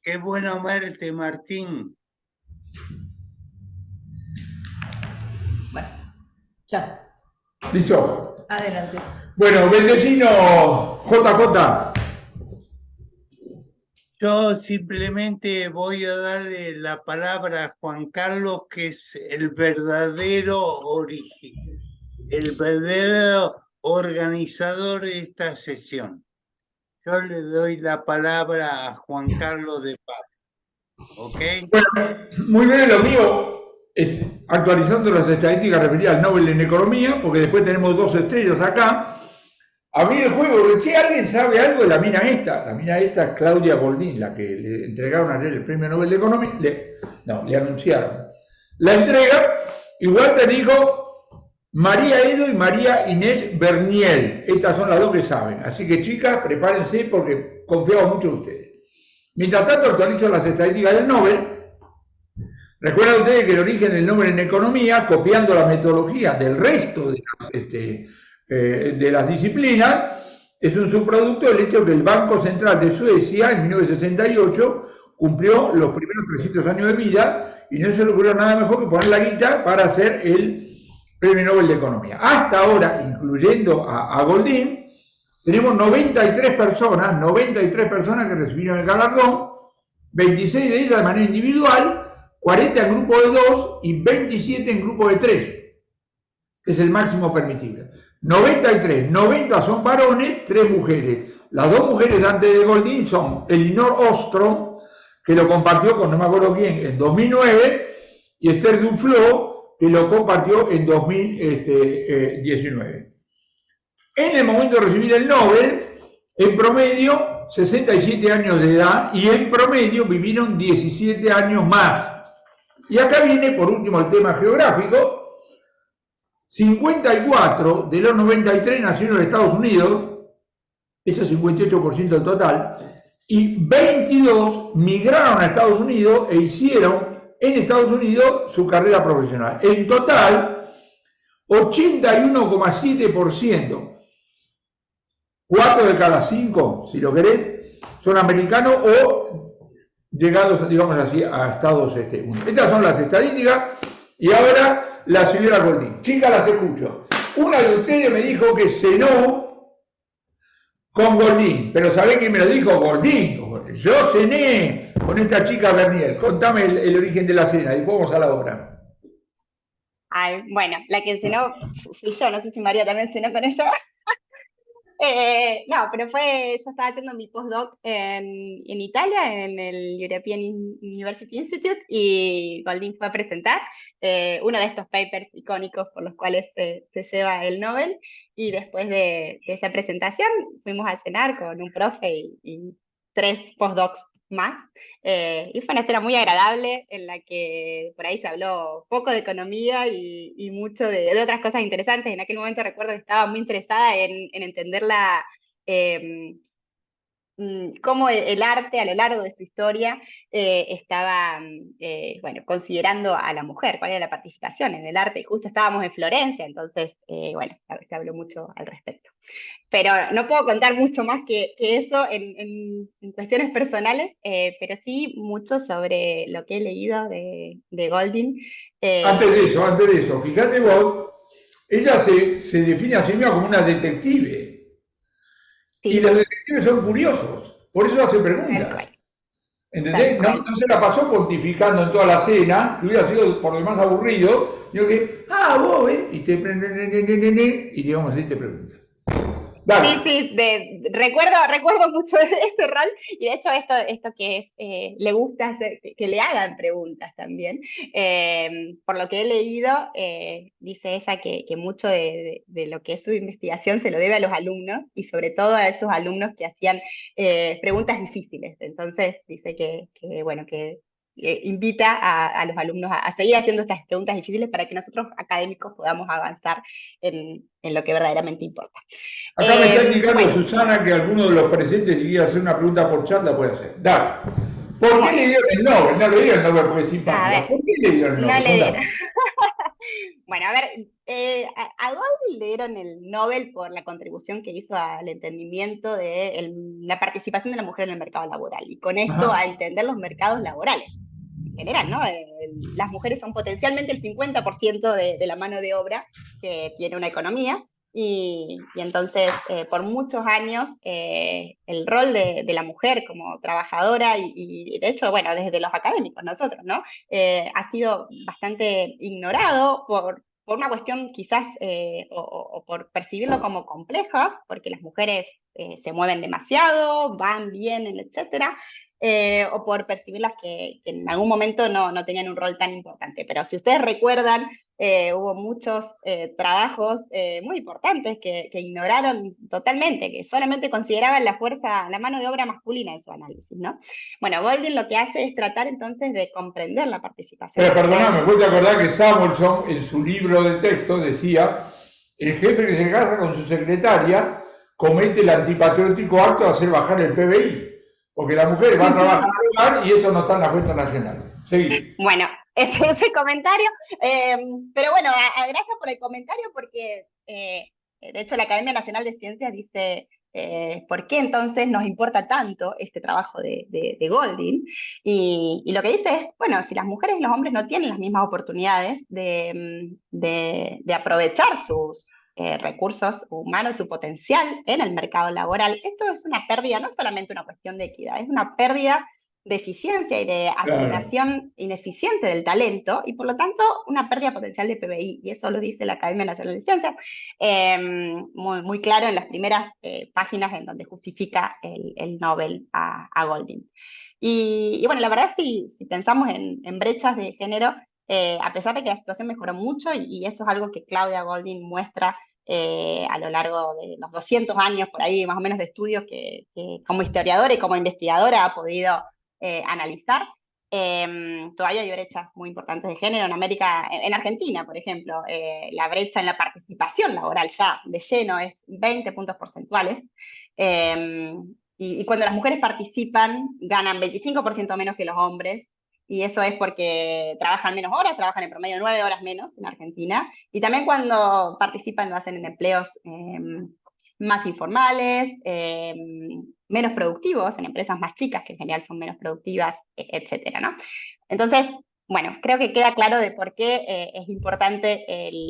Qué bueno verte, Martín. Bueno, ya, Listo. adelante. Bueno, Bendecino JJ. Yo simplemente voy a darle la palabra a Juan Carlos, que es el verdadero organizador de esta sesión. Yo le doy la palabra a Juan Carlos de Paz, ¿ok? Bueno, muy bien lo mío, actualizando las estadísticas referidas al Nobel en Economía, porque después tenemos dos estrellas acá. A mí el juego, che, ¿alguien sabe algo de la mina esta? La mina esta es Claudia Goldin, la que le entregaron ayer el Premio Nobel de Economía. Le anunciaron. La entrega, igual te digo, María Edo y María Inés Berniel. Estas son las dos que saben. Así que chicas, prepárense porque confiamos mucho en ustedes. Mientras tanto, actualizo las estadísticas del Nobel. Recuerden ustedes que el origen del Nobel en Economía, copiando la metodología del resto de las disciplinas, es un subproducto del hecho que el Banco Central de Suecia en 1968 cumplió los primeros 300 años de vida y no se le ocurrió nada mejor que poner la guita para hacer el Premio Nobel de Economía. Hasta ahora, incluyendo a Goldin, tenemos 93 personas que recibieron el galardón, 26 de ellas de manera individual, 40 en grupo de 2 y 27 en grupo de 3, que es el máximo permitible. 93, 90 son varones, 3 mujeres. Las dos mujeres antes de Goldin son Elinor Ostrom, que lo compartió con no me acuerdo quién en 2009, y Esther Duflo, que lo compartió en 2019. En el momento de recibir el Nobel, en promedio 67 años de edad y en promedio vivieron 17 años más. Y acá viene por último el tema geográfico. 54 de los 93 nacieron en Estados Unidos, eso es 58% del total, y 22 migraron a Estados Unidos e hicieron en Estados Unidos su carrera profesional. En total, 81,7%, 4 de cada 5, si lo querés, son americanos o llegados, digamos así, a Estados Unidos. Estas son las estadísticas y ahora la señora Goldin. Chicas, las escucho. Una de ustedes me dijo que cenó con Goldin, pero ¿sabés quién me lo dijo? Goldin. Yo cené con esta chica Bernier. Contame el origen de la cena y vamos a la obra. Ay, bueno, la que cenó fui yo, no sé si María también cenó con ella. No, pero yo estaba haciendo mi postdoc en Italia, en el European University Institute, y Goldin fue a presentar uno de estos papers icónicos por los cuales se lleva el Nobel, y después de esa presentación fuimos a cenar con un profe y 3 postdocs más, y fue una cena muy agradable en la que por ahí se habló poco de economía y mucho de otras cosas interesantes. En aquel momento recuerdo que estaba muy interesada en entender cómo el arte a lo largo de su historia estaba bueno, considerando a la mujer, cuál era la participación en el arte, y justo estábamos en Florencia, entonces bueno, se habló mucho al respecto. Pero no puedo contar mucho más que eso en cuestiones personales, pero sí mucho sobre lo que he leído de Goldin. Antes de eso, fíjate vos, ella se define a sí misma como una detective. Sí, Y los detectives son curiosos, por eso hace tal preguntas. cual, ¿Entendés? tal cual. No se la pasó pontificando en toda la cena, que hubiera sido por demás aburrido, digo que, vos, y te y digamos así te pregunta. Sí, Dale. sí, recuerdo mucho de ese rol, y de hecho esto que es, le gusta hacer, que le hagan preguntas también. Por lo que he leído, dice ella que mucho de lo que es su investigación se lo debe a los alumnos, y sobre todo a esos alumnos que hacían preguntas difíciles. Entonces dice bueno, que invita a los alumnos a seguir haciendo estas preguntas difíciles para que nosotros académicos podamos avanzar en lo que verdaderamente importa. Acá me está indicando Bueno, Susana que alguno de los presentes, si quiere hacer una pregunta por chat, la puede hacer. Dale. ¿Por qué bueno, le dieron el Nobel? No le dieron el Nobel porque es a simpática. ver, ¿Por qué le dieron el no Nobel? le dieron. Contame. Bueno, a ver, a Golding le dieron el Nobel por la contribución que hizo al entendimiento de la participación de la mujer en el mercado laboral y con esto Ajá. a entender los mercados laborales en general, ¿no? Las mujeres son potencialmente el 50% de la mano de obra que tiene una economía y entonces por muchos años el rol de la mujer como trabajadora y de hecho, bueno, desde los académicos nosotros, ¿no? Ha sido bastante ignorado por una cuestión quizás, o por percibirlo como complejas, porque las mujeres se mueven demasiado, van, vienen, etcétera, o por percibirlas que en algún momento no tenían un rol tan importante. Pero si ustedes recuerdan, hubo muchos trabajos muy importantes que ignoraron totalmente, que solamente consideraban la fuerza, la mano de obra masculina en su análisis, ¿no? Bueno, Golding lo que hace es tratar entonces de comprender la participación Pero social. perdóname, vos te acordás que Samuelson en su libro de texto decía, el jefe que se casa con su secretaria comete el antipatriótico acto de hacer bajar el PBI, porque la mujer va a trabajar al hogar y eso no está en la cuenta nacional. Seguí. Bueno, ese comentario, pero bueno, gracias por el comentario porque de hecho la Academia Nacional de Ciencias dice por qué entonces nos importa tanto este trabajo de Golding y lo que dice es, bueno, si las mujeres y los hombres no tienen las mismas oportunidades de aprovechar sus recursos humanos, su potencial en el mercado laboral, esto es una pérdida, no es solamente una cuestión de equidad, es una pérdida de eficiencia y de asignación ineficiente del talento y por lo tanto una pérdida potencial de PBI y eso lo dice la Academia Nacional de Ciencias muy claro en las primeras páginas en donde justifica el Nobel a Golding. Y bueno, la verdad si pensamos en brechas de género, a pesar de que la situación mejoró mucho y eso es algo que Claudia Golding muestra a lo largo de los 200 años por ahí más o menos de estudios que como historiadora y como investigadora ha podido analizar. Todavía hay brechas muy importantes de género en América, en Argentina, por ejemplo, la brecha en la participación laboral ya de lleno es 20 puntos porcentuales. Y cuando las mujeres participan, ganan 25% menos que los hombres. Y eso es porque trabajan menos horas, trabajan en promedio 9 horas menos en Argentina. Y también cuando participan lo hacen en empleos más informales, menos productivos, en empresas más chicas, que en general son menos productivas, etcétera, ¿no? Entonces, bueno, creo que queda claro de por qué es importante,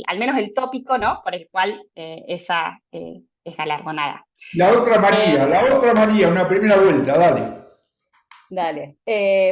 al menos el tópico, ¿no? Por el cual ella es galardonada. La otra María, una primera vuelta, dale. Dale.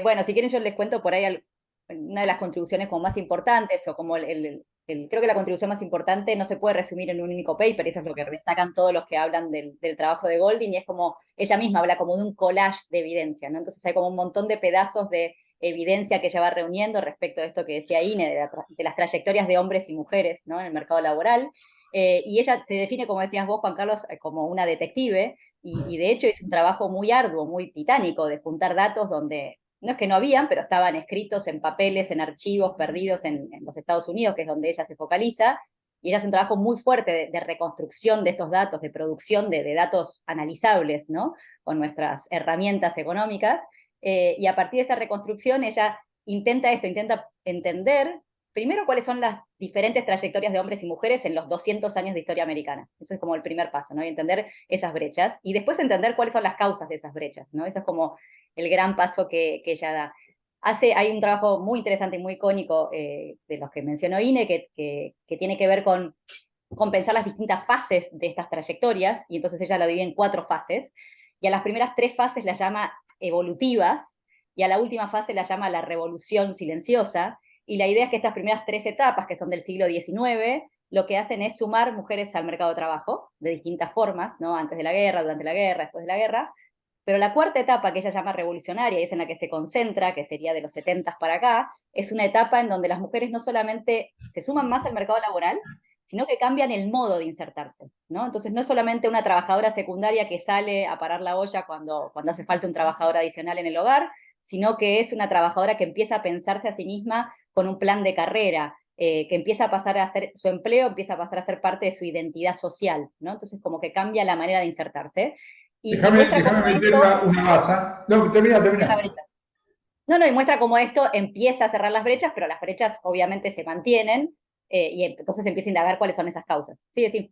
Bueno, si quieren yo les cuento por ahí una de las contribuciones como más importantes, o como creo que la contribución más importante no se puede resumir en un único paper, y eso es lo que destacan todos los que hablan del trabajo de Golding, y es como, ella misma habla como de un collage de evidencia, ¿no? Entonces hay como un montón de pedazos de evidencia que ella va reuniendo respecto de esto que decía Ine, de las trayectorias de hombres y mujeres, ¿no? En el mercado laboral, y ella se define, como decías vos, Juan Carlos, como una detective, y de hecho es un trabajo muy arduo, muy titánico, de juntar datos donde no es que no habían, pero estaban escritos en papeles, en archivos perdidos en los Estados Unidos, que es donde ella se focaliza, y ella hace un trabajo muy fuerte de reconstrucción de estos datos, de producción de datos analizables, ¿no? Con nuestras herramientas económicas, y a partir de esa reconstrucción ella intenta entender primero cuáles son las diferentes trayectorias de hombres y mujeres en los 200 años de historia americana. Eso es como el primer paso, ¿no? Y entender esas brechas, y después entender cuáles son las causas de esas brechas, ¿no? Eso es como el gran paso que ella da. Hay un trabajo muy interesante y muy icónico de los que mencionó Ine, que tiene que ver con pensar las distintas fases de estas trayectorias, y entonces ella lo divide en 4 fases, y a las primeras 3 fases las llama evolutivas, y a la última fase la llama la revolución silenciosa, y la idea es que estas primeras 3 etapas, que son del siglo XIX, lo que hacen es sumar mujeres al mercado de trabajo, de distintas formas, ¿no? Antes de la guerra, durante la guerra, después de la guerra, pero la cuarta etapa, que ella llama revolucionaria, y es en la que se concentra, que sería de los 70 para acá, es una etapa en donde las mujeres no solamente se suman más al mercado laboral, sino que cambian el modo de insertarse, ¿no? Entonces no es solamente una trabajadora secundaria que sale a parar la olla cuando hace falta un trabajador adicional en el hogar, sino que es una trabajadora que empieza a pensarse a sí misma con un plan de carrera, que empieza a pasar a hacer su empleo, empieza a pasar a ser parte de su identidad social, ¿no? Entonces como que cambia la manera de insertarse. Y Déjame meter esto, una baza. No, termina. y muestra cómo esto empieza a cerrar las brechas, pero las brechas obviamente se mantienen, y entonces empieza a indagar cuáles son esas causas. Sí, sí.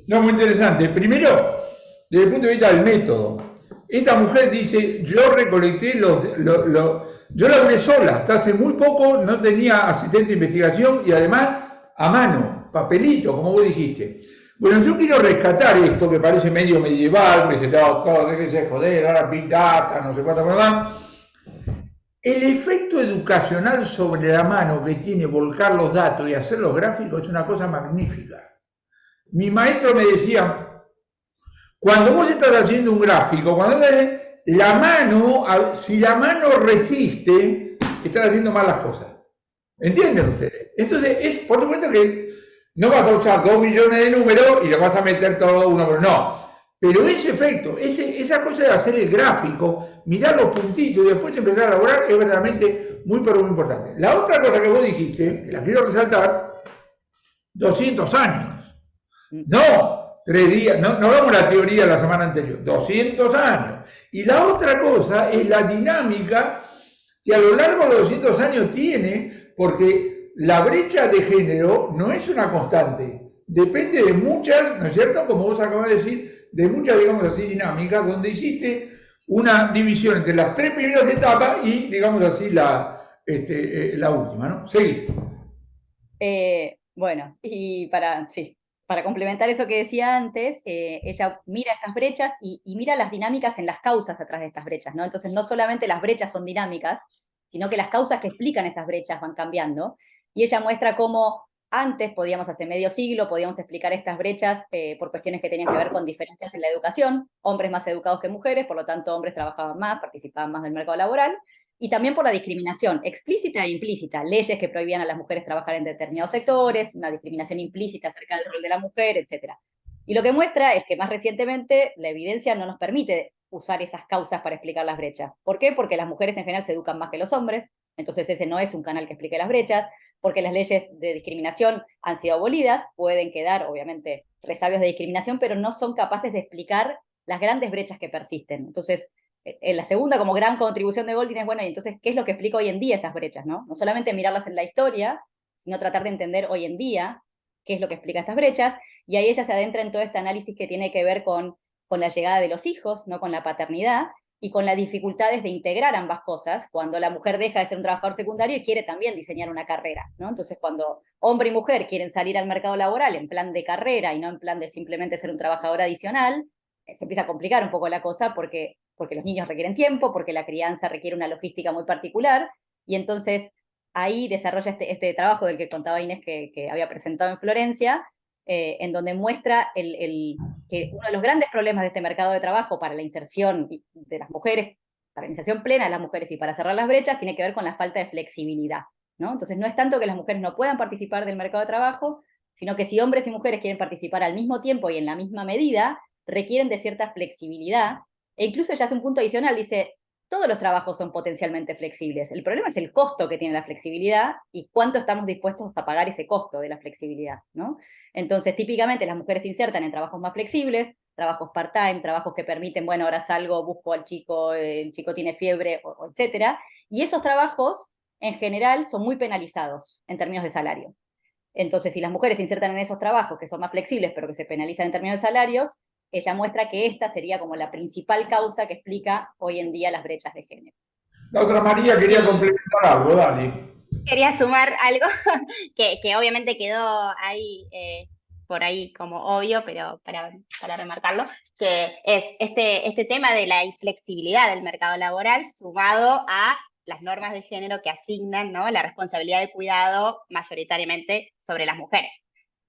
No, muy interesante. Primero, desde el punto de vista del método, esta mujer dice, yo recolecté yo laburé sola, hasta hace muy poco no tenía asistente de investigación y además a mano, papelito, como vos dijiste. Bueno, yo quiero rescatar esto que parece medio medieval, que se estaba todo, déjese joder, ahora Big Data, no sé cuánto, más. El efecto educacional sobre la mano que tiene volcar los datos y hacer los gráficos es una cosa magnífica. Mi maestro me decía, cuando vos estás haciendo un gráfico, cuando la mano, si la mano resiste, estás haciendo mal las cosas. ¿Entienden ustedes? Entonces, por supuesto que no vas a usar 2 millones de números y le vas a meter todo uno por no. Pero ese efecto, esa cosa de hacer el gráfico, mirar los puntitos y después empezar a elaborar es verdaderamente muy, pero muy importante. La otra cosa que vos dijiste, que la quiero resaltar, 200 años. No, 3 días, no vamos a la teoría de la semana anterior, 200 años. Y la otra cosa es la dinámica que a lo largo de los 200 años tiene, porque la brecha de género no es una constante, depende de muchas, ¿no es cierto? Como vos acabas de decir, de muchas, digamos así, dinámicas, donde hiciste una división entre las 3 primeras etapas y, digamos así, la última, ¿no? Seguí. Bueno, y para complementar eso que decía antes, ella mira estas brechas y mira las dinámicas en las causas atrás de estas brechas, ¿no? Entonces, no solamente las brechas son dinámicas, sino que las causas que explican esas brechas van cambiando. Y ella muestra cómo antes, hace medio siglo, podíamos explicar estas brechas por cuestiones que tenían que ver con diferencias en la educación, hombres más educados que mujeres, por lo tanto, hombres trabajaban más, participaban más del mercado laboral, y también por la discriminación explícita e implícita, leyes que prohibían a las mujeres trabajar en determinados sectores, una discriminación implícita acerca del rol de la mujer, etc. Y lo que muestra es que más recientemente la evidencia no nos permite usar esas causas para explicar las brechas. ¿Por qué? Porque las mujeres en general se educan más que los hombres, entonces ese no es un canal que explique las brechas, porque las leyes de discriminación han sido abolidas, pueden quedar, obviamente, resabios de discriminación, pero no son capaces de explicar las grandes brechas que persisten. Entonces, en la segunda como gran contribución de Goldin es, bueno, y entonces, ¿qué es lo que explica hoy en día esas brechas, no? No solamente mirarlas en la historia, sino tratar de entender hoy en día qué es lo que explica estas brechas, y ahí ella se adentra en todo este análisis que tiene que ver con la llegada de los hijos, ¿no? Con la paternidad, y con las dificultades de integrar ambas cosas, cuando la mujer deja de ser un trabajador secundario y quiere también diseñar una carrera, ¿no? Entonces, cuando hombre y mujer quieren salir al mercado laboral en plan de carrera y no en plan de simplemente ser un trabajador adicional, se empieza a complicar un poco la cosa porque los niños requieren tiempo, porque la crianza requiere una logística muy particular, y entonces ahí desarrolla este trabajo del que contaba Inés que había presentado en Florencia, en donde muestra que uno de los grandes problemas de este mercado de trabajo para la inserción de las mujeres, para la inserción plena de las mujeres y para cerrar las brechas, tiene que ver con la falta de flexibilidad, ¿no? Entonces no es tanto que las mujeres no puedan participar del mercado de trabajo, sino que si hombres y mujeres quieren participar al mismo tiempo y en la misma medida, requieren de cierta flexibilidad, e incluso ya hace un punto adicional, dice, todos los trabajos son potencialmente flexibles, el problema es el costo que tiene la flexibilidad y cuánto estamos dispuestos a pagar ese costo de la flexibilidad, ¿no? Entonces, típicamente las mujeres se insertan en trabajos más flexibles, trabajos part-time, trabajos que permiten, bueno, ahora salgo, busco al chico, el chico tiene fiebre, etcétera, y esos trabajos, en general, son muy penalizados en términos de salario. Entonces, si las mujeres se insertan en esos trabajos que son más flexibles, pero que se penalizan en términos de salarios, ella muestra que esta sería como la principal causa que explica hoy en día las brechas de género. La otra María quería complementar algo, dale. Quería sumar algo que obviamente quedó ahí, por ahí como obvio, pero para remarcarlo, que es este tema de la inflexibilidad del mercado laboral sumado a las normas de género que asignan, ¿no?, la responsabilidad de cuidado mayoritariamente sobre las mujeres.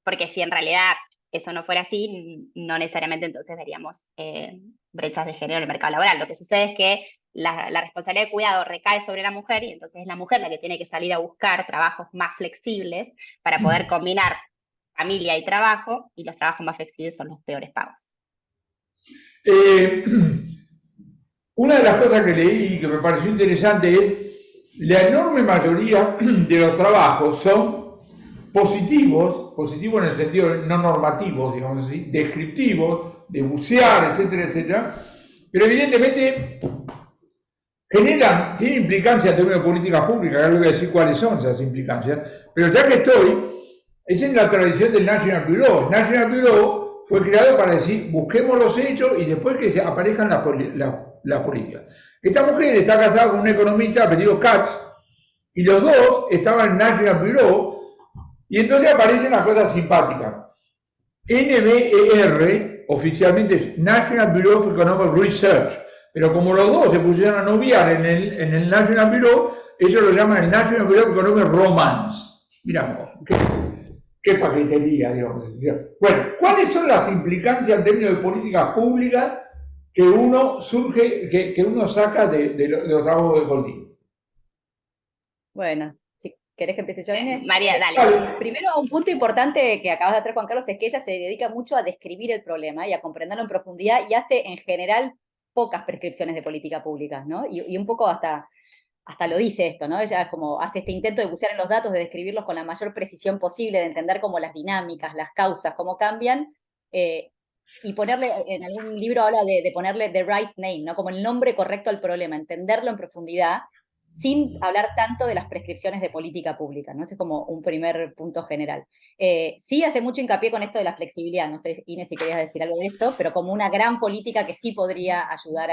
Porque si en realidad eso no fuera así, no necesariamente entonces veríamos brechas de género en el mercado laboral. Lo que sucede es que la responsabilidad de cuidado recae sobre la mujer y entonces es la mujer la que tiene que salir a buscar trabajos más flexibles para poder combinar familia y trabajo, y los trabajos más flexibles son los peores pagos. Una de las cosas que leí y que me pareció interesante es la enorme mayoría de los trabajos son positivos en el sentido no normativos, digamos así, descriptivos, de bucear, etcétera, etcétera, pero evidentemente tienen implicancias en términos de políticas públicas, ahora les voy a decir cuáles son esas implicancias, pero ya que estoy, Esa es la tradición del National Bureau. El National Bureau fue creado para decir, busquemos los hechos y después que aparezcan las políticas. Esta mujer está casada con un economista apellido Katz, y los dos estaban en el National Bureau, y entonces aparecen las cosas simpáticas. NBER, oficialmente es National Bureau of Economic Research, pero como los dos se pusieron a noviar en el National Bureau, ellos lo llaman el National Bureau of Economic Romance. Mirá, qué paquetería, digamos. Bueno, ¿cuáles son las implicancias en términos de políticas públicas que uno saca de los trabajos de Goldin? Bueno, si querés que empiece yo, Inés. María, dale. Primero, un punto importante que acabas de hacer, Juan Carlos, es que ella se dedica mucho a describir el problema y a comprenderlo en profundidad y hace en general pocas prescripciones de política pública, ¿no? Y un poco hasta lo dice esto, ¿no? Ella es como hace este intento de bucear en los datos, de describirlos con la mayor precisión posible, de entender cómo las dinámicas, las causas, cómo cambian, y ponerle, en algún libro habla de ponerle the right name, ¿no? Como el nombre correcto al problema, entenderlo en profundidad, sin hablar tanto de las prescripciones de política pública, ¿no? Ese es como un primer punto general. Sí hace mucho hincapié con esto de la flexibilidad, no sé, Inés, si querías decir algo de esto, pero como una gran política que sí podría ayudar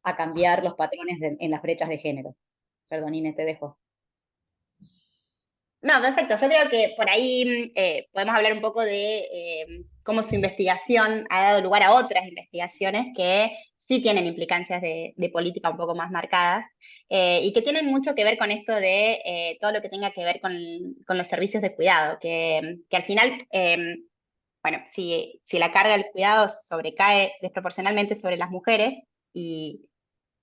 a cambiar los patrones en las brechas de género. Perdón, Inés, te dejo. No, perfecto. Yo creo que por ahí podemos hablar un poco de cómo su investigación ha dado lugar a otras investigaciones que sí tienen implicancias de política un poco más marcadas y que tienen mucho que ver con esto de todo lo que tenga que ver con los servicios de cuidado, que al final, bueno, si la carga del cuidado sobrecae desproporcionalmente sobre las mujeres y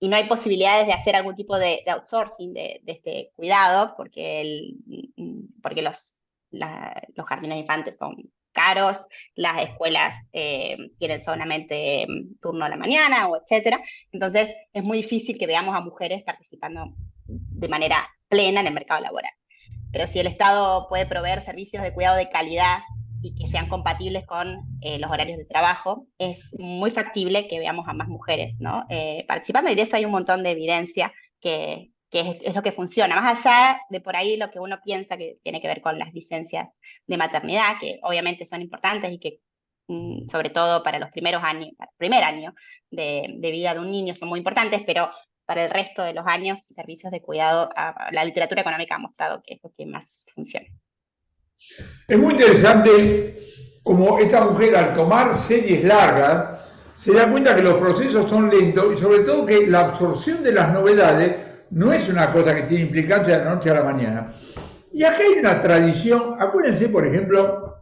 no hay posibilidades de hacer algún tipo de outsourcing de este cuidado, porque los jardines de infantes son caros, las escuelas tienen solamente turno a la mañana, o etcétera. Entonces, es muy difícil que veamos a mujeres participando de manera plena en el mercado laboral. Pero si el Estado puede proveer servicios de cuidado de calidad y que sean compatibles con los horarios de trabajo, es muy factible que veamos a más mujeres, ¿no? Participando, y de eso hay un montón de evidencia que es lo que funciona, más allá de por ahí lo que uno piensa que tiene que ver con las licencias de maternidad, que obviamente son importantes y que sobre todo para los primeros años, para el primer año de vida de un niño son muy importantes, pero para el resto de los años, servicios de cuidado, la literatura económica ha mostrado que es lo que más funciona. Es muy interesante como esta mujer, al tomar series largas, se da cuenta que los procesos son lentos y sobre todo que la absorción de las novedades no es una cosa que tiene implicancia de la noche a la mañana. Y acá hay una tradición, acuérdense por ejemplo,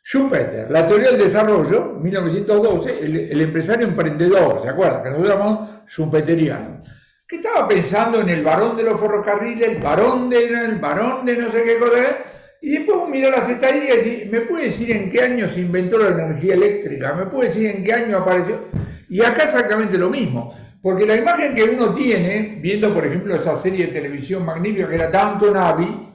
Schumpeter, la teoría del desarrollo, 1912, el empresario emprendedor, ¿se acuerdan? Que nosotros llamamos schumpeteriano, que estaba pensando en el varón de los ferrocarriles, el varón de no sé qué cosa, y después mira las estadísticas y ¿me puede decir en qué año se inventó la energía eléctrica? ¿Me puede decir en qué año apareció? Y acá exactamente lo mismo, porque la imagen que uno tiene, viendo por ejemplo esa serie de televisión magnífica que era Downton Abbey,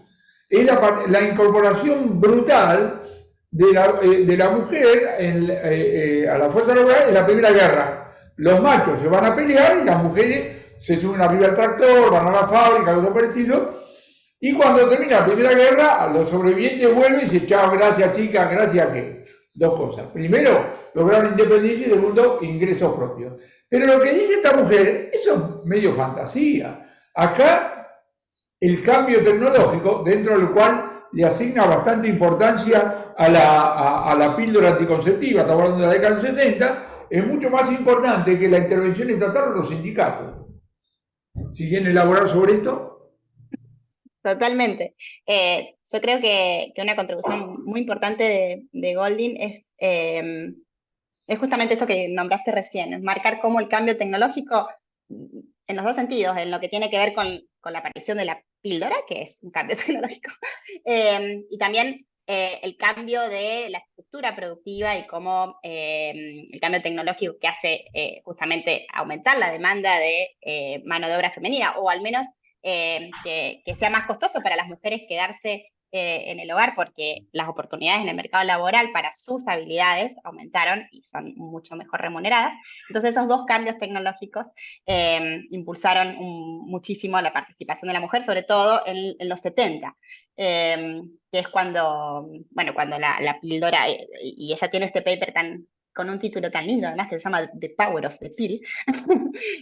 es la incorporación brutal de la mujer a la fuerza laboral en la Primera Guerra. Los machos se van a pelear y las mujeres se suben arriba al tractor, van a la fábrica, cosas por el estilo. Y cuando termina la Primera Guerra, los sobrevivientes vuelven y dicen, chao, gracias chicas, gracias a qué. Dos cosas. Primero, lograron independencia y segundo, ingresos propios. Pero lo que dice esta mujer, eso es medio fantasía. Acá, el cambio tecnológico, dentro del cual le asigna bastante importancia a la píldora anticonceptiva, estamos hablando de la década del 60, es mucho más importante que la intervención estatal o los sindicatos. ¿Si quieren elaborar sobre esto? Totalmente. Yo creo que una contribución muy importante de Goldin es justamente esto que nombraste recién, es marcar cómo el cambio tecnológico, en los dos sentidos, en lo que tiene que ver con la aparición de la píldora, que es un cambio tecnológico, y también el cambio de la estructura productiva y cómo el cambio tecnológico que hace justamente aumentar la demanda de mano de obra femenina, o al menos que sea más costoso para las mujeres quedarse en el hogar porque las oportunidades en el mercado laboral para sus habilidades aumentaron y son mucho mejor remuneradas. Entonces esos dos cambios tecnológicos impulsaron muchísimo la participación de la mujer, sobre todo en los 70, que es cuando, bueno, cuando la píldora, y ella tiene este paper con un título tan lindo, además, que se llama The Power of the Pill,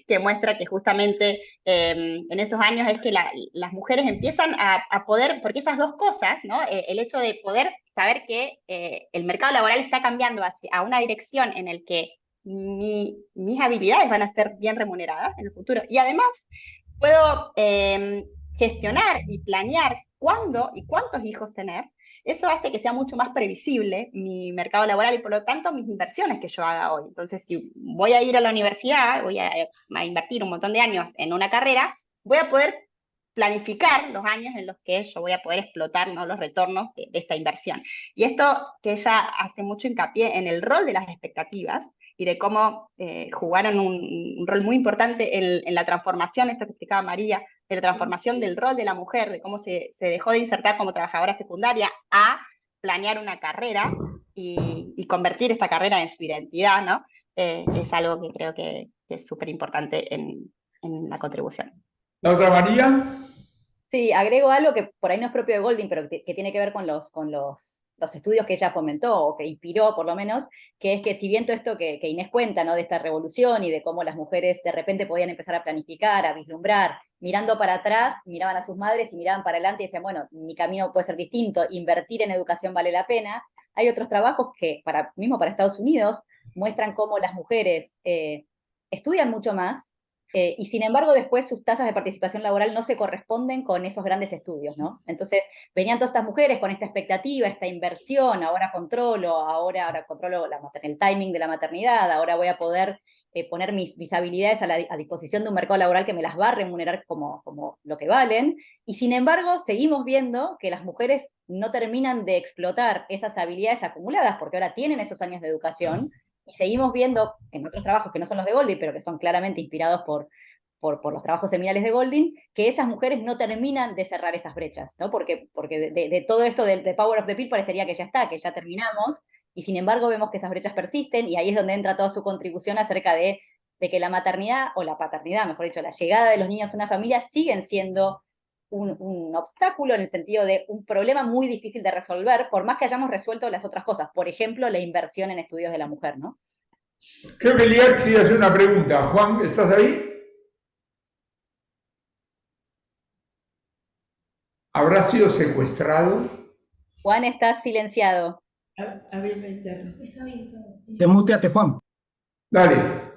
que muestra que justamente en esos años es que las mujeres empiezan a poder, porque esas dos cosas, ¿no? El hecho de poder saber que el mercado laboral está cambiando a una dirección en el que mis habilidades van a ser bien remuneradas en el futuro, y además puedo gestionar y planear cuándo y cuántos hijos tener. Eso hace que sea mucho más previsible mi mercado laboral y por lo tanto mis inversiones que yo haga hoy. Entonces, si voy a ir a la universidad, voy a invertir un montón de años en una carrera, voy a poder planificar los años en los que yo voy a poder explotar, ¿no?, los retornos de esta inversión. Y esto que ella hace mucho hincapié en el rol de las expectativas y de cómo jugaron un rol muy importante en la transformación, esto que explicaba María, de la transformación del rol de la mujer, de cómo se dejó de insertar como trabajadora secundaria a planear una carrera y convertir esta carrera en su identidad, ¿no? Es algo que creo que es súper importante en la contribución. ¿La otra María? Sí, agrego algo que por ahí no es propio de Golding, pero que tiene que ver con los estudios que ella fomentó, o que inspiró por lo menos, que es que si bien todo esto que Inés cuenta, ¿no?, de esta revolución y de cómo las mujeres de repente podían empezar a planificar, a vislumbrar, mirando para atrás, miraban a sus madres y miraban para adelante y decían, bueno, mi camino puede ser distinto, invertir en educación vale la pena. Hay otros trabajos que, mismo para Estados Unidos, muestran cómo las mujeres estudian mucho más, y sin embargo después sus tasas de participación laboral no se corresponden con esos grandes estudios, ¿no? Entonces venían todas estas mujeres con esta expectativa, esta inversión, ahora controlo el timing de la maternidad, ahora voy a poder poner mis habilidades a disposición de un mercado laboral que me las va a remunerar como lo que valen, y sin embargo seguimos viendo que las mujeres no terminan de explotar esas habilidades acumuladas, porque ahora tienen esos años de educación, y seguimos viendo en otros trabajos que no son los de Golding, pero que son claramente inspirados por los trabajos seminales de Golding, que esas mujeres no terminan de cerrar esas brechas, ¿no? Porque de todo esto de Power of the Pill parecería que ya está, que ya terminamos, y sin embargo vemos que esas brechas persisten, y ahí es donde entra toda su contribución acerca de que la maternidad, o la paternidad, mejor dicho, la llegada de los niños a una familia, siguen siendo un obstáculo en el sentido de un problema muy difícil de resolver, por más que hayamos resuelto las otras cosas. Por ejemplo, la inversión en estudios de la mujer, ¿no? Creo que Liat quería hacer una pregunta. Juan, ¿estás ahí? ¿Habrá sido secuestrado? Juan, estás silenciado. Desmuteate, Juan. Dale.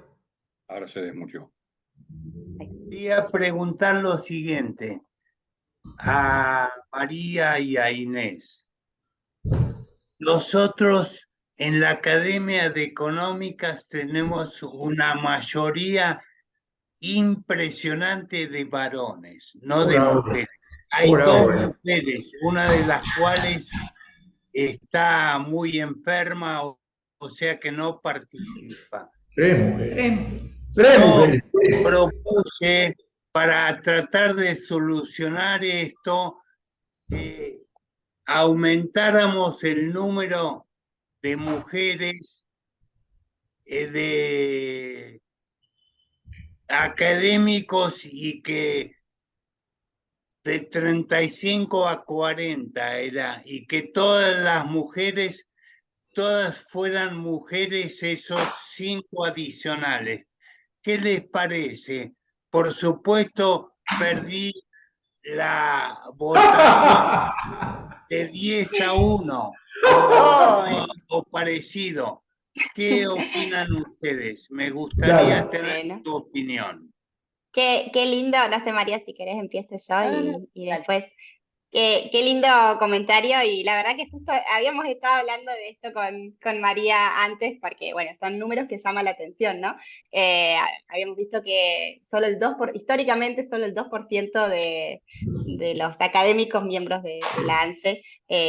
Ahora se desmuteó. Quería preguntar lo siguiente a María y a Inés. Nosotros en la Academia de Económicas tenemos una mayoría impresionante de varones, no de mujeres. Hay dos mujeres, una de las cuales está muy enferma, o sea que no participa. Tres mujeres. Tres mujeres. Propuse, para tratar de solucionar esto, aumentáramos el número de mujeres de académicos, y que de 35 a 40 era, y que todas las mujeres, todas fueran mujeres, esos 5 adicionales. ¿Qué les parece? Por supuesto, perdí la votación de 10-1 o parecido. ¿Qué opinan ustedes? Me gustaría tener tu opinión. Qué lindo, no sé, María, si querés empiezo yo y Dale. después. Qué lindo comentario, y la verdad que justo habíamos estado hablando de esto con María antes, porque bueno, son números que llaman la atención, ¿no? Habíamos visto que históricamente solo el 2% de los académicos miembros de la ANSE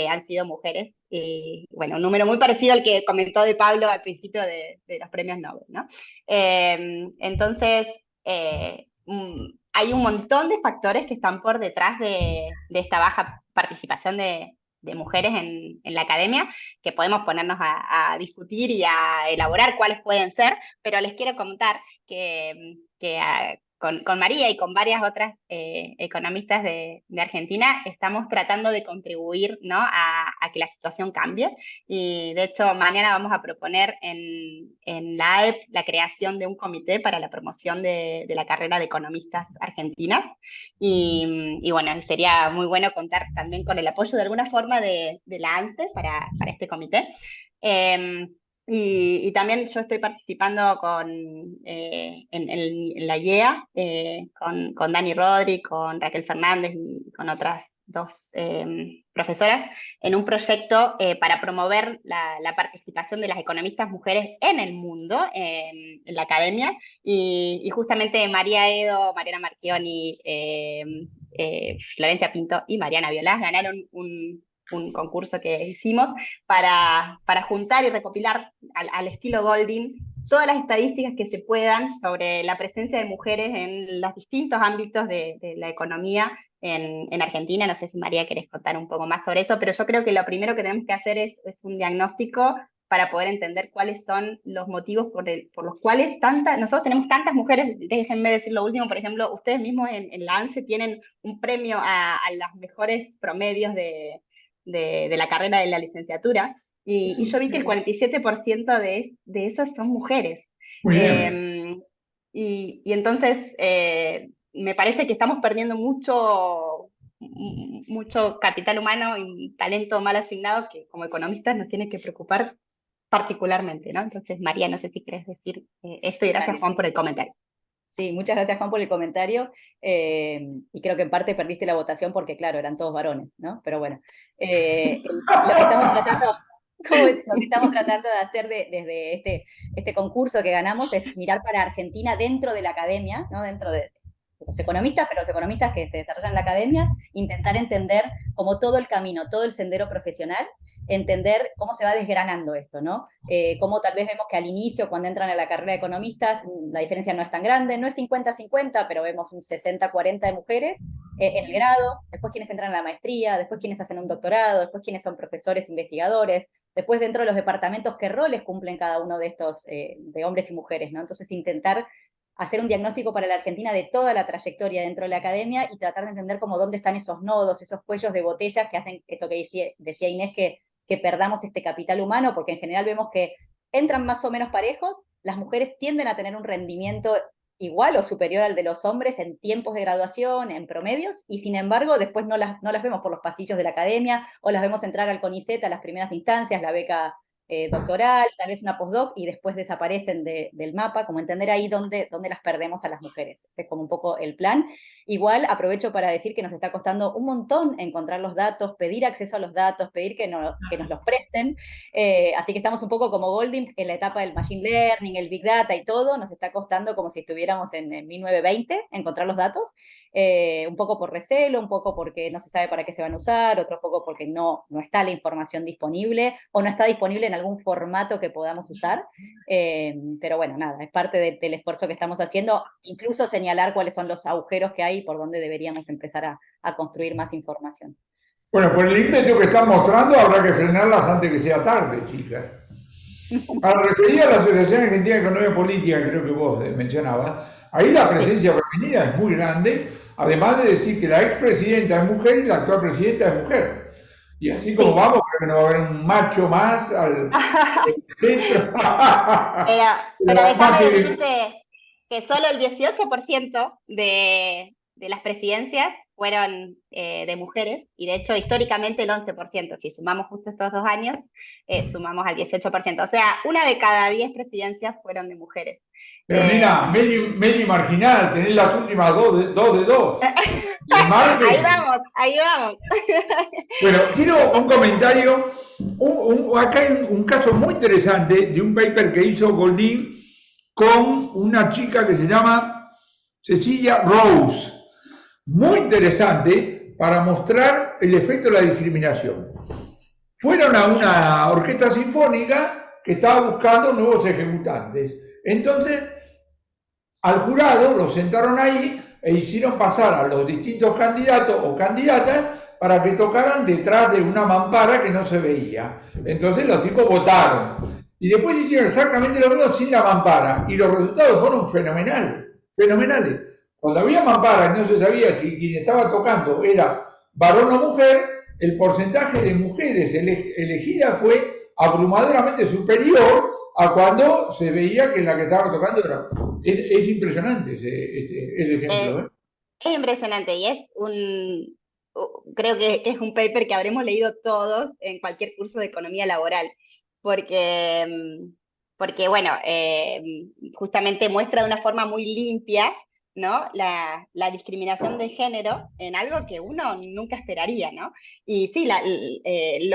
han sido mujeres. Y bueno, un número muy parecido al que comentó de Pablo al principio de los premios Nobel, ¿no? Entonces, hay un montón de factores que están por detrás de esta baja participación de mujeres en la academia, que podemos ponernos a discutir y a elaborar cuáles pueden ser, pero les quiero contar que con María y con varias otras economistas de Argentina estamos tratando de contribuir, ¿no?, a que la situación cambie. Y de hecho mañana vamos a proponer en la AEP la creación de un comité para la promoción de la carrera de economistas argentinas. Y bueno, sería muy bueno contar también con el apoyo de alguna forma de la ANSE para este comité. Y también yo estoy participando en la IEA, con Dani Rodri, con Raquel Fernández y con otras dos profesoras, en un proyecto para promover la participación de las economistas mujeres en el mundo, en la academia, y justamente María Edo, Mariana Marchioni, Florencia Pinto y Mariana Violás ganaron un concurso que hicimos para juntar y recopilar al estilo Golding todas las estadísticas que se puedan sobre la presencia de mujeres en los distintos ámbitos de la economía en Argentina. No sé si María querés contar un poco más sobre eso, pero yo creo que lo primero que tenemos que hacer es un diagnóstico para poder entender cuáles son los motivos por los cuales nosotros tenemos tantas mujeres. Déjenme decir lo último, por ejemplo, ustedes mismos en la ANSE tienen un premio a los mejores promedios de la carrera de la licenciatura, y yo vi que el 47% de esas son mujeres. Muy bien. Y entonces me parece que estamos perdiendo mucho capital humano y talento mal asignado que como economistas nos tiene que preocupar particularmente, ¿no? Entonces, María, no sé si querés decir esto, y gracias, Juan, por el comentario. Sí, muchas gracias, Juan, por el comentario. Y creo que en parte perdiste la votación porque, claro, eran todos varones, ¿no? Pero bueno, lo que estamos tratando de hacer desde este concurso que ganamos es mirar para Argentina dentro de la academia, ¿no? Dentro de los economistas, pero los economistas que se desarrollan en la academia, intentar entender como todo el camino, todo el sendero profesional, entender cómo se va desgranando esto, ¿no? Cómo tal vez vemos que al inicio, cuando entran a la carrera de economistas, la diferencia no es tan grande, no es 50-50, pero vemos un 60-40 de mujeres en el grado, después quienes entran a la maestría, después quienes hacen un doctorado, después quienes son profesores investigadores, después dentro de los departamentos qué roles cumplen cada uno de estos, de hombres y mujeres, ¿no? Entonces intentar hacer un diagnóstico para la Argentina de toda la trayectoria dentro de la academia y tratar de entender como dónde están esos nodos, esos cuellos de botellas que hacen esto que decía Inés, que perdamos este capital humano, porque en general vemos que entran más o menos parejos, las mujeres tienden a tener un rendimiento igual o superior al de los hombres en tiempos de graduación, en promedios, y sin embargo después no las vemos por los pasillos de la academia, o las vemos entrar al CONICET a las primeras instancias, la beca doctoral, tal vez una postdoc, y después desaparecen del mapa, como entender ahí dónde las perdemos a las mujeres. Ese es como un poco el plan. Igual aprovecho para decir que nos está costando un montón encontrar los datos, pedir acceso a los datos, pedir que nos los presten, así que estamos un poco como Golding en la etapa del Machine Learning, el Big Data y todo, nos está costando como si estuviéramos en 1920 encontrar los datos, un poco por recelo, un poco porque no se sabe para qué se van a usar, otro poco porque no está la información disponible, o no está disponible en algún formato que podamos usar, pero bueno, nada, es parte del esfuerzo que estamos haciendo, incluso señalar cuáles son los agujeros que hay y por dónde deberíamos empezar a construir más información. Bueno, por el ímpetu que están mostrando habrá que frenarlas antes que sea tarde, chicas. Al referir a la Asociación Argentina de Economía Política, creo que vos mencionabas, ahí la presencia femenina es muy grande, además de decir que la expresidenta es mujer y la actual presidenta es mujer. Y así como vamos, creo que no va a haber un macho más al centro. Pero déjame decirte que solo el 18% de las presidencias fueron de mujeres, y de hecho históricamente el 11%, si sumamos justo estos 2 años, sumamos al 18%, o sea, 1 de cada 10 presidencias fueron de mujeres. Pero mira, medio marginal, tenés las últimas 2 de 2. Ahí vamos. Bueno, quiero un comentario, acá hay un caso muy interesante de un paper que hizo Golding con una chica que se llama Cecilia Rose. Muy interesante para mostrar el efecto de la discriminación. Fueron a una orquesta sinfónica que estaba buscando nuevos ejecutantes. Entonces, al jurado, lo sentaron ahí e hicieron pasar a los distintos candidatos o candidatas para que tocaran detrás de una mampara que no se veía. Entonces los tipos votaron. Y después hicieron exactamente lo mismo sin la mampara. Y los resultados fueron fenomenales. Cuando había mampara y no se sabía si quien estaba tocando era varón o mujer, el porcentaje de mujeres elegidas fue abrumadoramente superior a cuando se veía que la que estaba tocando era... Es impresionante ese ejemplo. Es impresionante y es creo que es un paper que habremos leído todos en cualquier curso de economía laboral, porque bueno, justamente muestra de una forma muy limpia, ¿no? La discriminación de género en algo que uno nunca esperaría, ¿no? Y sí,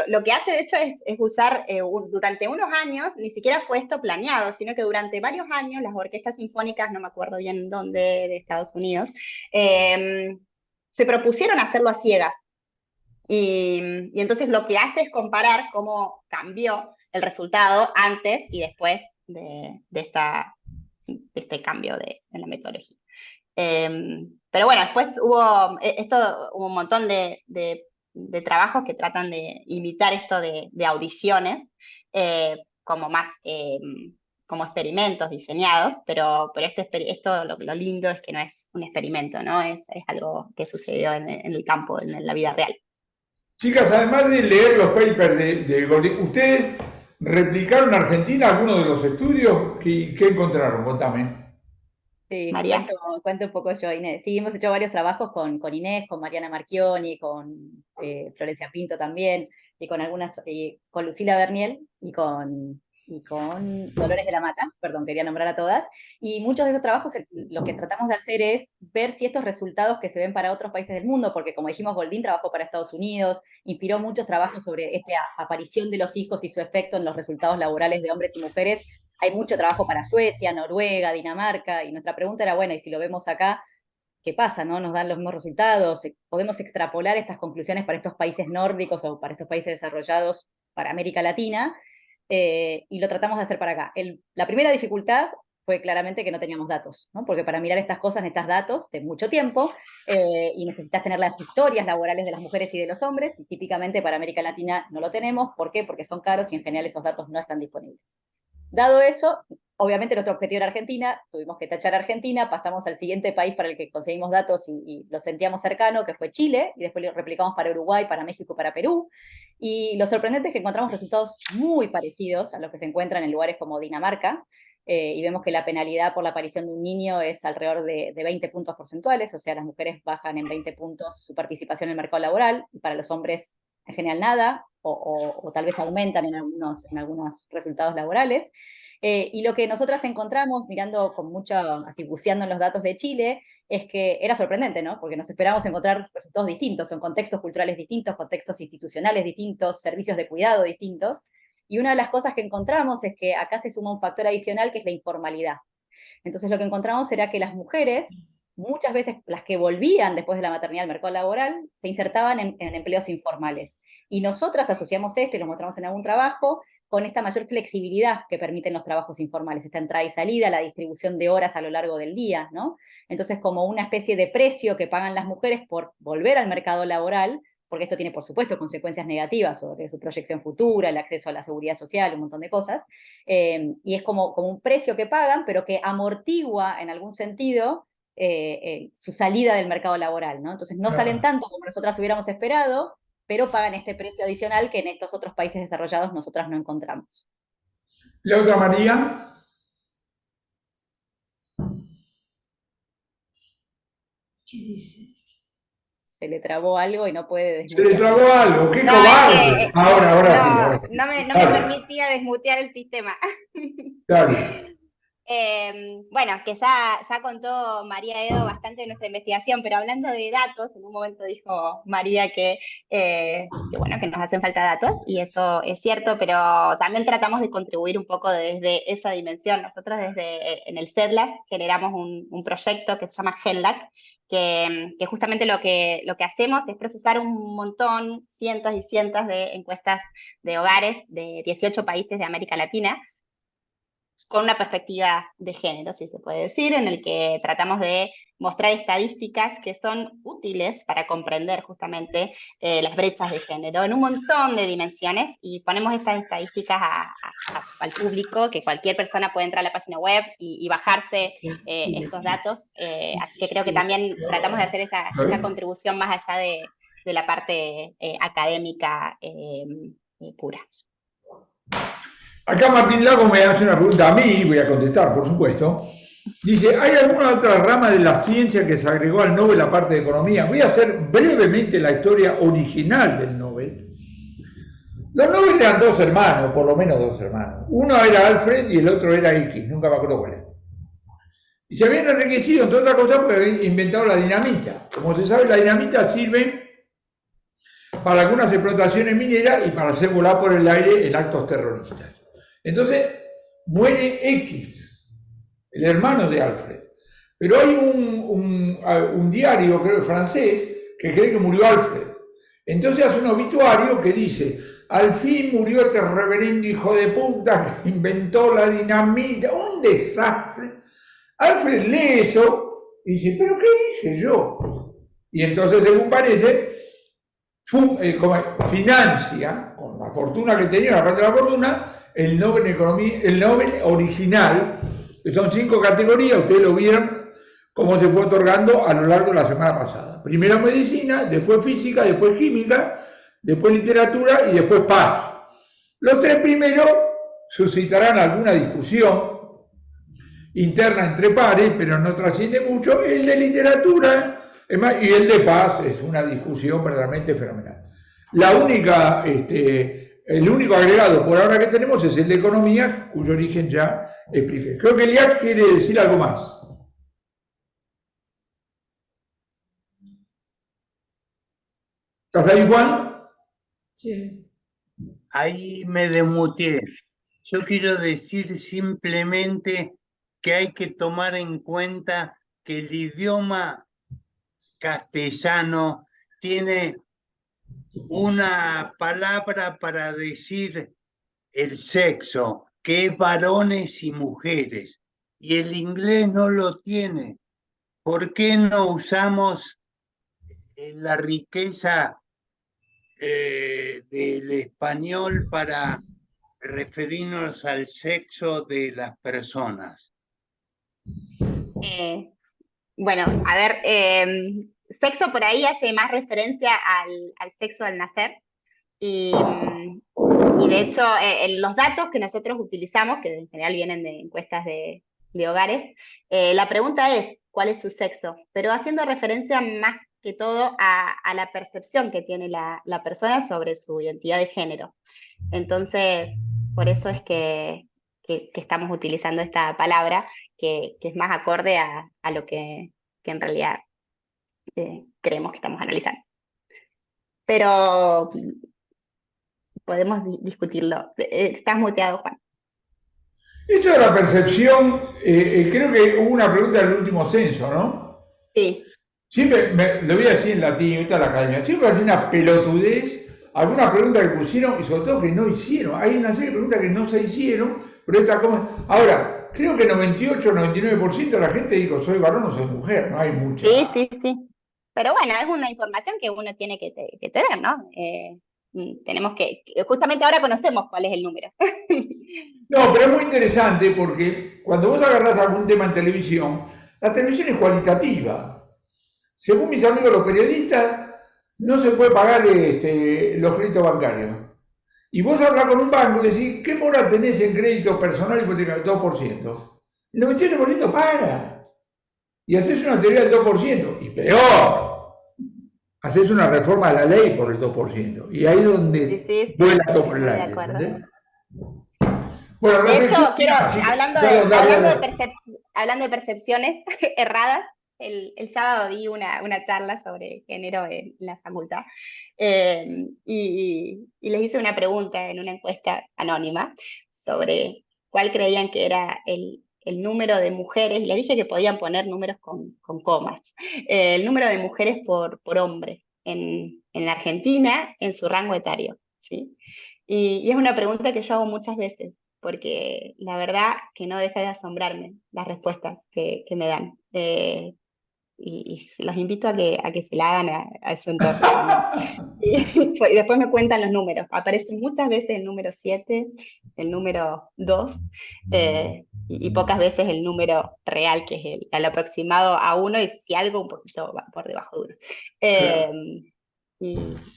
lo que hace de hecho es usar, durante unos años, ni siquiera fue esto planeado, sino que durante varios años las orquestas sinfónicas, no me acuerdo bien dónde, de Estados Unidos, se propusieron hacerlo a ciegas. Y entonces lo que hace es comparar cómo cambió el resultado antes y después de este cambio en la metodología. Pero bueno, después hubo un montón de trabajos que tratan de imitar esto de audiciones, como más como experimentos diseñados, pero esto lo lindo es que no es un experimento, ¿no? Es algo que sucedió en el campo, en la vida real. Chicas, además de leer los papers de Golding, ¿ustedes replicaron en Argentina algunos de los estudios? ¿Qué encontraron? Contame. Sí, María. cuento un poco yo, Inés. Sí, hemos hecho varios trabajos con Inés, con Mariana Marchioni, con Florencia Pinto también, y con con Lucila Berniel y con Dolores de la Mata, perdón, quería nombrar a todas. Y muchos de esos trabajos lo que tratamos de hacer es ver si estos resultados que se ven para otros países del mundo, porque como dijimos, Goldín trabajó para Estados Unidos, inspiró muchos trabajos sobre esta aparición de los hijos y su efecto en los resultados laborales de hombres y mujeres. Hay mucho trabajo para Suecia, Noruega, Dinamarca, y nuestra pregunta era, bueno, y si lo vemos acá, ¿qué pasa? ¿No? ¿Nos dan los mismos resultados? ¿Podemos extrapolar estas conclusiones para estos países nórdicos o para estos países desarrollados para América Latina? Y lo tratamos de hacer para acá. La primera dificultad fue claramente que no teníamos datos, ¿no? Porque para mirar estas cosas necesitas datos de mucho tiempo y necesitas tener las historias laborales de las mujeres y de los hombres, y típicamente para América Latina no lo tenemos. ¿Por qué? Porque son caros y en general esos datos no están disponibles. Dado eso, obviamente nuestro objetivo era Argentina, tuvimos que tachar a Argentina, pasamos al siguiente país para el que conseguimos datos y lo sentíamos cercano, que fue Chile, y después lo replicamos para Uruguay, para México y para Perú. Y lo sorprendente es que encontramos resultados muy parecidos a los que se encuentran en lugares como Dinamarca, y vemos que la penalidad por la aparición de un niño es alrededor de 20 puntos porcentuales, o sea, las mujeres bajan en 20 puntos su participación en el mercado laboral, y para los hombres en general nada, o tal vez aumentan en algunos resultados laborales. Y lo que nosotras encontramos, mirando con así buceando en los datos de Chile, es que era sorprendente, ¿no? Porque nos esperábamos encontrar resultados distintos, en contextos culturales distintos, contextos institucionales distintos, servicios de cuidado distintos. Y una de las cosas que encontramos es que acá se suma un factor adicional que es la informalidad. Entonces lo que encontramos era que las mujeres, muchas veces las que volvían después de la maternidad al mercado laboral, se insertaban en empleos informales. Y nosotras asociamos esto, y lo mostramos en algún trabajo, con esta mayor flexibilidad que permiten los trabajos informales, esta entrada y salida, la distribución de horas a lo largo del día, ¿no? Entonces, como una especie de precio que pagan las mujeres por volver al mercado laboral, porque esto tiene, por supuesto, consecuencias negativas sobre su proyección futura, el acceso a la seguridad social, un montón de cosas, y es como un precio que pagan, pero que amortigua en algún sentido su salida del mercado laboral, ¿no? Entonces no salen tanto como nosotras hubiéramos esperado, pero pagan este precio adicional que en estos otros países desarrollados nosotras no encontramos. ¿La otra María? ¿Qué dice? Se le trabó algo y no puede Se le desmutear. trabó algo, qué cobarde. Ahora sí. No me permitía desmutear el sistema. Claro. Bueno, que ya contó María Edo bastante de nuestra investigación, pero hablando de datos, en un momento dijo María que bueno, que nos hacen falta datos, y eso es cierto, pero también tratamos de contribuir un poco desde esa dimensión. Nosotros en el CEDLAC generamos un proyecto que se llama GenLAC, que justamente lo que hacemos es procesar un montón, cientos y cientos de encuestas de hogares de 18 países de América Latina, con una perspectiva de género, si se puede decir, en el que tratamos de mostrar estadísticas que son útiles para comprender justamente las brechas de género en un montón de dimensiones, y ponemos estas estadísticas al público, que cualquier persona puede entrar a la página web y bajarse estos datos, así que creo que también tratamos de hacer esa contribución más allá de la parte académica pura. Acá Martín Lago me hace una pregunta a mí, voy a contestar, por supuesto. Dice, ¿hay alguna otra rama de la ciencia que se agregó al Nobel aparte de economía? Voy a hacer brevemente la historia original del Nobel. Los Nobel eran dos hermanos, por lo menos dos hermanos. Uno era Alfred y el otro era X, nunca me acuerdo cuál es. Y se habían enriquecido, entre otras cosas, porque habían inventado la dinamita. Como se sabe, la dinamita sirve para algunas explotaciones mineras y para hacer volar por el aire en actos terroristas. Entonces, muere X, el hermano de Alfred. Pero hay un diario, creo, francés, que cree que murió Alfred. Entonces hace un obituario que dice, al fin murió este reverendo hijo de puta que inventó la dinamita. Un desastre. Alfred lee eso y dice, ¿pero qué hice yo? Y entonces, según parece, financia, con la fortuna que tenía, la parte de la fortuna, el Nobel, el Nobel original, que son 5 categorías, ustedes lo vieron cómo se fue otorgando a lo largo de la semana pasada. Primero medicina, después física, después química, después literatura y después paz. Los 3 primeros suscitarán alguna discusión interna entre pares, pero no trasciende mucho. El de literatura y el de paz es una discusión verdaderamente fenomenal. El único agregado por ahora que tenemos es el de economía, cuyo origen ya expliqué. Creo que Eliad quiere decir algo más. ¿Estás ahí, Juan? Sí. Ahí me desmuteé. Yo quiero decir simplemente que hay que tomar en cuenta que el idioma castellano tiene una palabra para decir el sexo, que es varones y mujeres, y el inglés no lo tiene. ¿Por qué no usamos la riqueza del español para referirnos al sexo de las personas? Bueno, a ver, sexo por ahí hace más referencia al sexo al nacer, y de hecho los datos que nosotros utilizamos, que en general vienen de encuestas de hogares, la pregunta es ¿cuál es su sexo? Pero haciendo referencia más que todo a la percepción que tiene la persona sobre su identidad de género. Entonces, por eso es que estamos utilizando esta palabra, que es más acorde a lo que en realidad creemos que estamos analizando. Pero podemos discutirlo. Estás muteado, Juan. Esto de la percepción, creo que hubo una pregunta en el último censo, ¿no? Sí. Siempre, lo voy a decir en latín, esta es la academia, siempre hace una pelotudez, alguna pregunta que pusieron y sobre todo que no hicieron. Hay una serie de preguntas que no se hicieron, pero esta como... Ahora, creo que 98-99% de la gente dijo, soy varón o soy mujer, no hay mucha... Sí. Pero bueno, es una información que uno tiene que tener, ¿no? Tenemos que... Justamente ahora conocemos cuál es el número. No, pero es muy interesante porque cuando vos agarrás algún tema en televisión, la televisión es cualitativa. Según mis amigos los periodistas, no se puede pagar los créditos bancarios. Y vos hablas con un banco y decís, ¿qué mora tenés en crédito personal hipotecario? 2%. El 98% paga. Y haces una teoría del 2%. Y peor, haces una reforma de la ley por el 2%. Y ahí es donde vuela todo por el aire. De acuerdo. Bueno, de hecho, hablando de percepciones erradas, el sábado di una charla sobre género en la facultad, y les hice una pregunta en una encuesta anónima sobre cuál creían que era el número de mujeres, y les dije que podían poner números con comas, el número de mujeres por hombre en la Argentina en su rango etario, ¿sí? Y es una pregunta que yo hago muchas veces, porque la verdad que no deja de asombrarme las respuestas que me dan. Y los invito a que se la hagan a su entorno también. Y después me cuentan los números. Aparecen muchas veces el número 7, el número 2, y pocas veces el número real, que es el aproximado a 1, y si algo un poquito va por debajo de 1. Claro.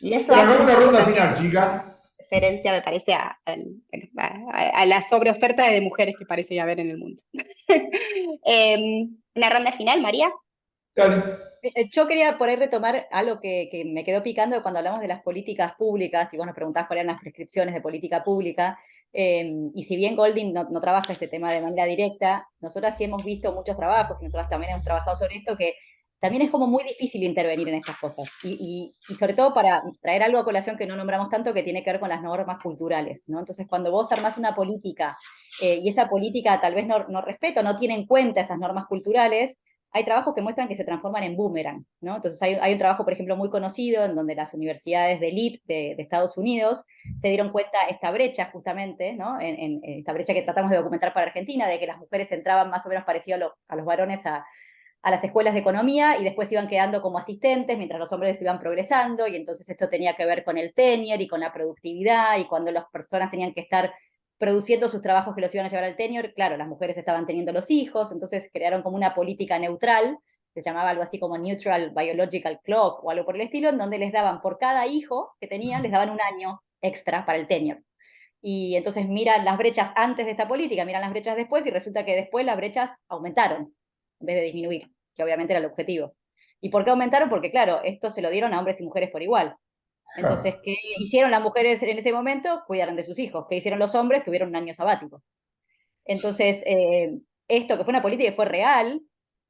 Y eso Pero hace hagamos un una poco ronda también final, chicas. referencia, me parece, a la sobreoferta de mujeres que parece haber en el mundo. Una ronda final, María. Dale. Yo quería por ahí retomar algo que me quedó picando cuando hablamos de las políticas públicas, y vos nos preguntás cuáles eran las prescripciones de política pública, y si bien Golding no trabaja este tema de manera directa, nosotras sí hemos visto muchos trabajos, y nosotras también hemos trabajado sobre esto, que también es como muy difícil intervenir en estas cosas, y sobre todo para traer algo a colación que no nombramos tanto, que tiene que ver con las normas culturales, ¿no? Entonces, cuando vos armás una política, y esa política tal vez no respeta, no tiene en cuenta esas normas culturales, hay trabajos que muestran que se transforman en boomerang, ¿no? Entonces hay un trabajo, por ejemplo, muy conocido en donde las universidades de elite de Estados Unidos se dieron cuenta esta brecha justamente, ¿no? En esta brecha que tratamos de documentar para Argentina, de que las mujeres entraban más o menos parecido a los varones a las escuelas de economía y después iban quedando como asistentes mientras los hombres iban progresando, y entonces esto tenía que ver con el tenure y con la productividad, y cuando las personas tenían que estar produciendo sus trabajos que los iban a llevar al tenure, claro, las mujeres estaban teniendo los hijos, entonces crearon como una política neutral, se llamaba algo así como Neutral Biological Clock o algo por el estilo, en donde les daban por cada hijo que tenían, les daban un año extra para el tenure. Y entonces miran las brechas antes de esta política, miran las brechas después, y resulta que después las brechas aumentaron en vez de disminuir, que obviamente era el objetivo. ¿Y por qué aumentaron? Porque claro, esto se lo dieron a hombres y mujeres por igual. Entonces, ¿qué hicieron las mujeres en ese momento? Cuidaron de sus hijos. ¿Qué hicieron los hombres? Tuvieron un año sabático. Entonces, esto que fue una política que fue real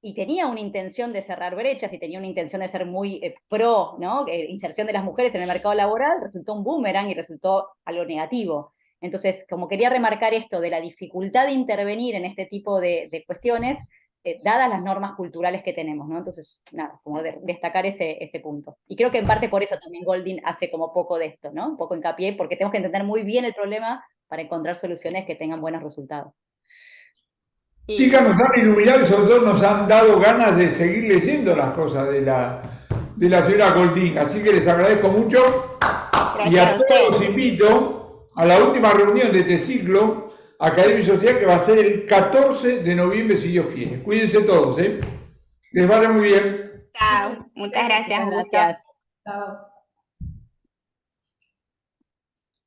y tenía una intención de cerrar brechas y tenía una intención de ser muy pro, ¿no? Inserción de las mujeres en el mercado laboral, resultó un boomerang y resultó algo negativo. Entonces, como quería remarcar esto de la dificultad de intervenir en este tipo de cuestiones, dadas las normas culturales que tenemos, ¿no? Entonces, nada, como destacar ese punto. Y creo que en parte por eso también Golding hace como poco de esto, ¿no? Un poco hincapié, porque tenemos que entender muy bien el problema para encontrar soluciones que tengan buenos resultados. Chicas, nos han iluminado y sobre todo nos han dado ganas de seguir leyendo las cosas de la señora Golding, así que les agradezco mucho. Gracias Y a a todos ustedes. los invito a la última reunión de este ciclo, Academia y Sociedad, que va a ser el 14 de noviembre, si Dios quiere. Cuídense todos, ¿eh? Les vaya muy bien. Chao. Muchas gracias. Muchas un gusto. gracias. Chao.